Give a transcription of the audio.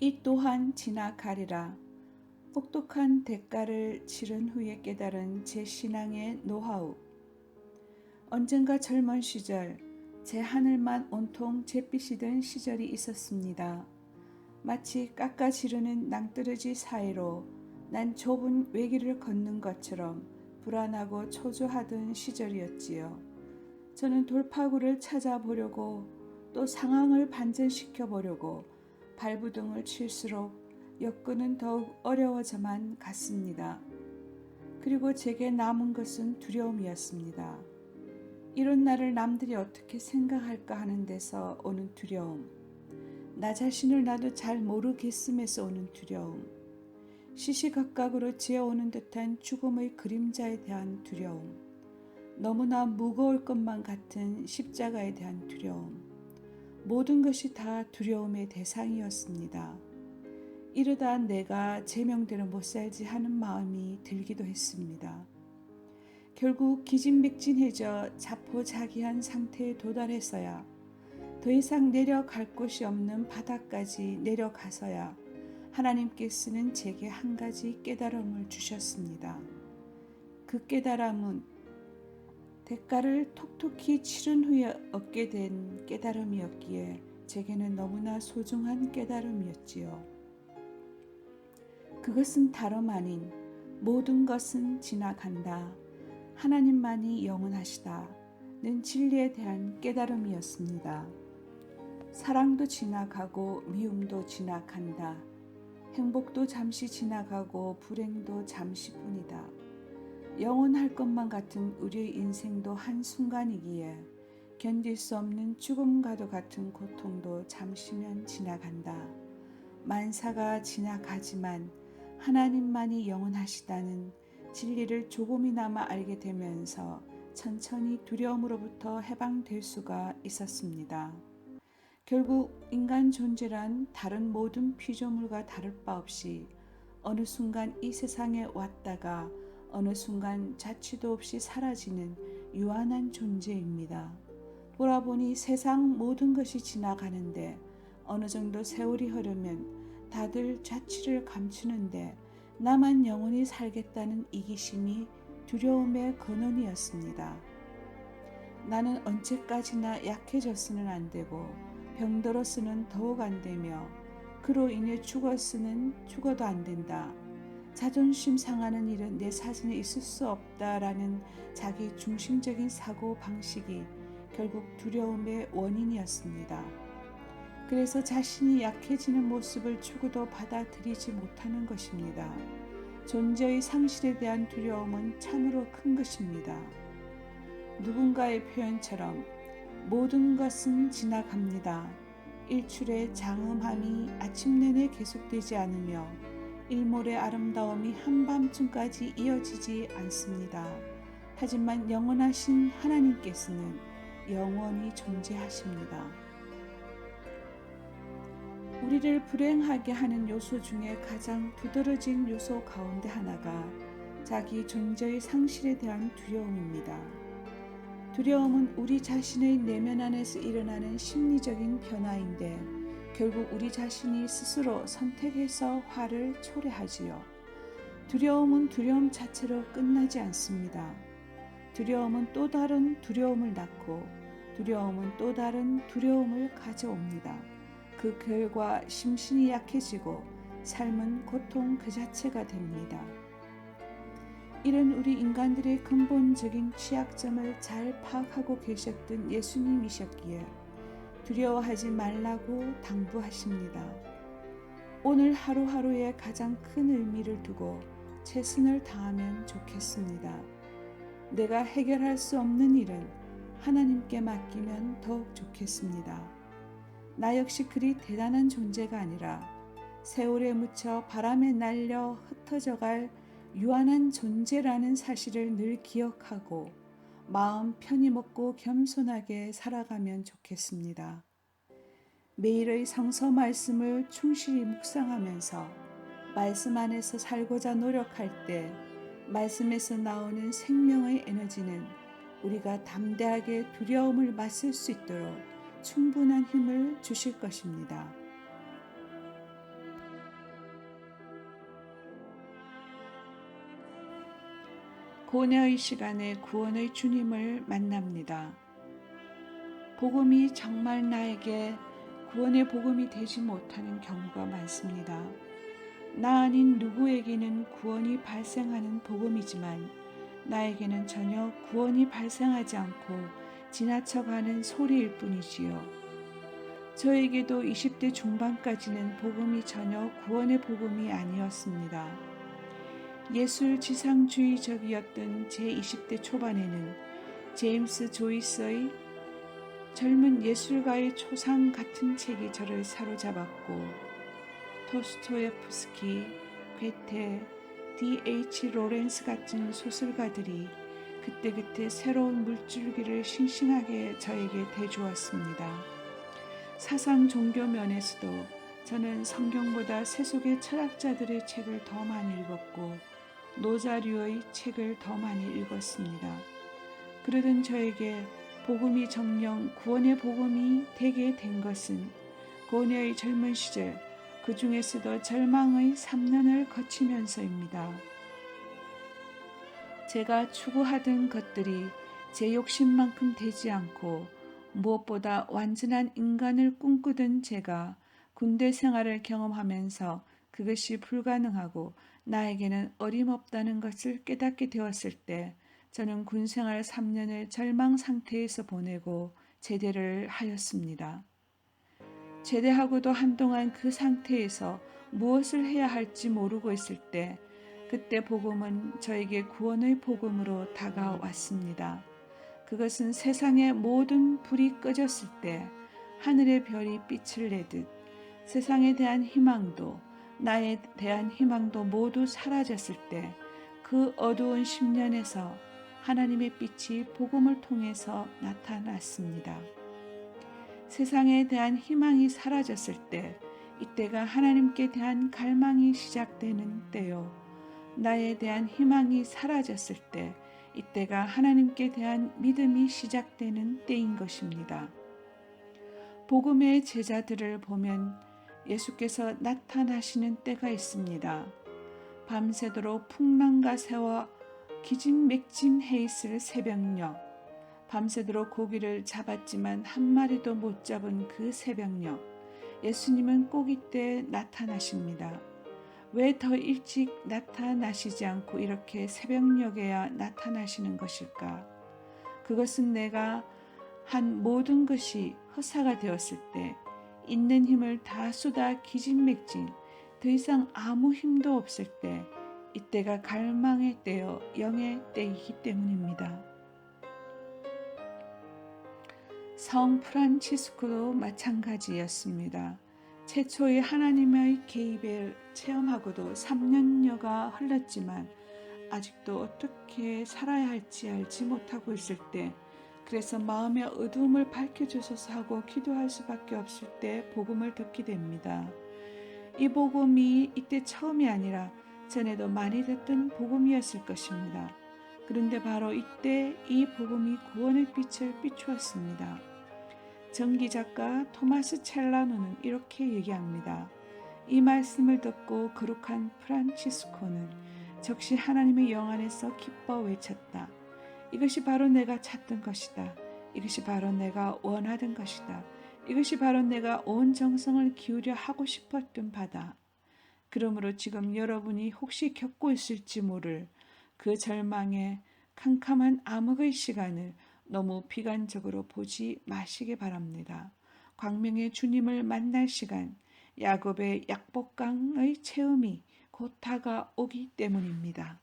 이 또한 지나가리라. 혹독한 대가를 치른 후에 깨달은 제 신앙의 노하우. 언젠가 젊은 시절 제 하늘만 온통 잿빛이 된 시절이 있었습니다. 마치 깎아 지르는 낭떠러지 사이로 난 좁은 외길을 걷는 것처럼 불안하고 초조하던 시절이었지요. 저는 돌파구를 찾아보려고 또 상황을 반전시켜 보려고 발부둥을 칠수록 여건은 더욱 어려워져만 갔습니다. 그리고 제게 남은 것은 두려움이었습니다. 이런 나를 남들이 어떻게 생각할까 하는 데서 오는 두려움, 나 자신을 나도 잘 모르겠음에서 오는 두려움, 시시각각으로 지어오는 듯한 죽음의 그림자에 대한 두려움, 너무나 무거울 것만 같은 십자가에 대한 두려움, 모든 것이 다 두려움의 대상이었습니다. 이러다 내가 제명대로 못 살지 하는 마음이 들기도 했습니다. 결국 기진맥진해져 자포자기한 상태에 도달해서야 더 이상 내려갈 곳이 없는 바닥까지 내려가서야 하나님께서는 제게 한 가지 깨달음을 주셨습니다. 그 깨달음은 대가를 톡톡히 치른 후에 얻게 된 깨달음이었기에 제게는 너무나 소중한 깨달음이었지요. 그것은 다름 아닌 모든 것은 지나간다. 하나님만이 영원하시다는 진리에 대한 깨달음이었습니다. 사랑도 지나가고 미움도 지나간다. 행복도 잠시 지나가고 불행도 잠시뿐이다. 영원할 것만 같은 우리의 인생도 한순간이기에 견딜 수 없는 죽음과도 같은 고통도 잠시면 지나간다. 만사가 지나가지만 하나님만이 영원하시다는 진리를 조금이나마 알게 되면서 천천히 두려움으로부터 해방될 수가 있었습니다. 결국 인간 존재란 다른 모든 피조물과 다를 바 없이 어느 순간 이 세상에 왔다가 어느 순간 자취도 없이 사라지는 유한한 존재입니다. 돌아보니 세상 모든 것이 지나가는데 어느 정도 세월이 흐르면 다들 자취를 감추는데 나만 영원히 살겠다는 이기심이 두려움의 근원이었습니다. 나는 언제까지나 약해져서는 안 되고 병들어서는 더욱 안 되며 그로 인해 죽어도 안 된다. 자존심 상하는 일은 내 사진에 있을 수 없다라는 자기 중심적인 사고 방식이 결국 두려움의 원인이었습니다. 그래서 자신이 약해지는 모습을 추구도 받아들이지 못하는 것입니다. 존재의 상실에 대한 두려움은 참으로 큰 것입니다. 누군가의 표현처럼 모든 것은 지나갑니다. 일출의 장엄함이 아침 내내 계속되지 않으며 일몰의 아름다움이 한밤중까지 이어지지 않습니다. 하지만 영원하신 하나님께서는 영원히 존재하십니다. 우리를 불행하게 하는 요소 중에 가장 두드러진 요소 가운데 하나가 자기 존재의 상실에 대한 두려움입니다. 두려움은 우리 자신의 내면 안에서 일어나는 심리적인 변화인데 결국 우리 자신이 스스로 선택해서 화를 초래하지요. 두려움은 두려움 자체로 끝나지 않습니다. 두려움은 또 다른 두려움을 낳고 두려움은 또 다른 두려움을 가져옵니다. 그 결과 심신이 약해지고 삶은 고통 그 자체가 됩니다. 이런 우리 인간들의 근본적인 취약점을 잘 파악하고 계셨던 예수님이셨기에 두려워하지 말라고 당부하십니다. 오늘 하루하루에 가장 큰 의미를 두고 최선을 다하면 좋겠습니다. 내가 해결할 수 없는 일은 하나님께 맡기면 더욱 좋겠습니다. 나 역시 그리 대단한 존재가 아니라 세월에 묻혀 바람에 날려 흩어져갈 유한한 존재라는 사실을 늘 기억하고 마음 편히 먹고 겸손하게 살아가면 좋겠습니다. 매일의 성서 말씀을 충실히 묵상하면서 말씀 안에서 살고자 노력할 때 말씀에서 나오는 생명의 에너지는 우리가 담대하게 두려움을 맞설 수 있도록 충분한 힘을 주실 것입니다. 고뇌의 시간에 구원의 주님을 만납니다. 복음이 정말 나에게 구원의 복음이 되지 못하는 경우가 많습니다. 나 아닌 누구에게는 구원이 발생하는 복음이지만 나에게는 전혀 구원이 발생하지 않고 지나쳐가는 소리일 뿐이지요. 저에게도 20대 중반까지는 복음이 전혀 구원의 복음이 아니었습니다. 예술 지상주의적이었던 제 20대 초반에는 제임스 조이스의 젊은 예술가의 초상 같은 책이 저를 사로잡았고 도스토옙스키, 괴테, D.H. 로렌스 같은 소설가들이 그때그때 새로운 물줄기를 싱싱하게 저에게 대주었습니다. 사상 종교 면에서도 저는 성경보다 세속의 철학자들의 책을 더 많이 읽었고 노자류의 책을 더 많이 읽었습니다. 그러던 저에게 복음이 정령 구원의 복음이 되게 된 것은 고뇌의 젊은 시절 그 중에서도 절망의 3년을 거치면서입니다. 제가 추구하던 것들이 제 욕심만큼 되지 않고 무엇보다 완전한 인간을 꿈꾸던 제가 군대 생활을 경험하면서 그것이 불가능하고 나에게는 어림없다는 것을 깨닫게 되었을 때 저는 군생활 3년을 절망 상태에서 보내고 제대를 하였습니다. 제대하고도 한동안 그 상태에서 무엇을 해야 할지 모르고 있을 때 그때 복음은 저에게 구원의 복음으로 다가왔습니다. 그것은 세상의 모든 불이 꺼졌을 때 하늘의 별이 빛을 내듯 세상에 대한 희망도 나에 대한 희망도 모두 사라졌을 때 그 어두운 10년에서 하나님의 빛이 복음을 통해서 나타났습니다. 세상에 대한 희망이 사라졌을 때 이때가 하나님께 대한 갈망이 시작되는 때요. 나에 대한 희망이 사라졌을 때 이때가 하나님께 대한 믿음이 시작되는 때인 것입니다. 복음의 제자들을 보면 예수께서 나타나시는 때가 있습니다. 밤새도록 풍랑과 새와 기진맥진해 있을 새벽녘, 밤새도록 고기를 잡았지만 한 마리도 못 잡은 그 새벽녘, 예수님은 꼭 이때 나타나십니다. 왜 더 일찍 나타나시지 않고 이렇게 새벽녘에야 나타나시는 것일까? 그것은 내가 한 모든 것이 허사가 되었을 때 있는 힘을 다 쏟아 기진맥진 더 이상 아무 힘도 없을 때 이때가 갈망의 때요 영의 때이기 때문입니다. 성 프란치스코도 마찬가지였습니다. 최초의 하나님의 개입을 체험하고도 3년여가 흘렀지만 아직도 어떻게 살아야 할지 알지 못하고 있을 때, 그래서 마음의 어두움을 밝혀주소서 하고 기도할 수밖에 없을 때 복음을 듣게 됩니다. 이 복음이 이때 처음이 아니라 전에도 많이 듣던 복음이었을 것입니다. 그런데 바로 이때 이 복음이 구원의 빛을 비추었습니다. 전기작가 토마스 첼라노는 이렇게 얘기합니다. 이 말씀을 듣고 거룩한 프란치스코는 즉시 하나님의 영 안에서 기뻐 외쳤다. 이것이 바로 내가 찾던 것이다. 이것이 바로 내가 원하던 것이다. 이것이 바로 내가 온 정성을 기울여 하고 싶었던 바다. 그러므로 지금 여러분이 혹시 겪고 있을지 모를 그 절망의 캄캄한 암흑의 시간을 너무 비관적으로 보지 마시기 바랍니다. 광명의 주님을 만날 시간, 야곱의 약복강의 체험이 곧 다가오기 때문입니다.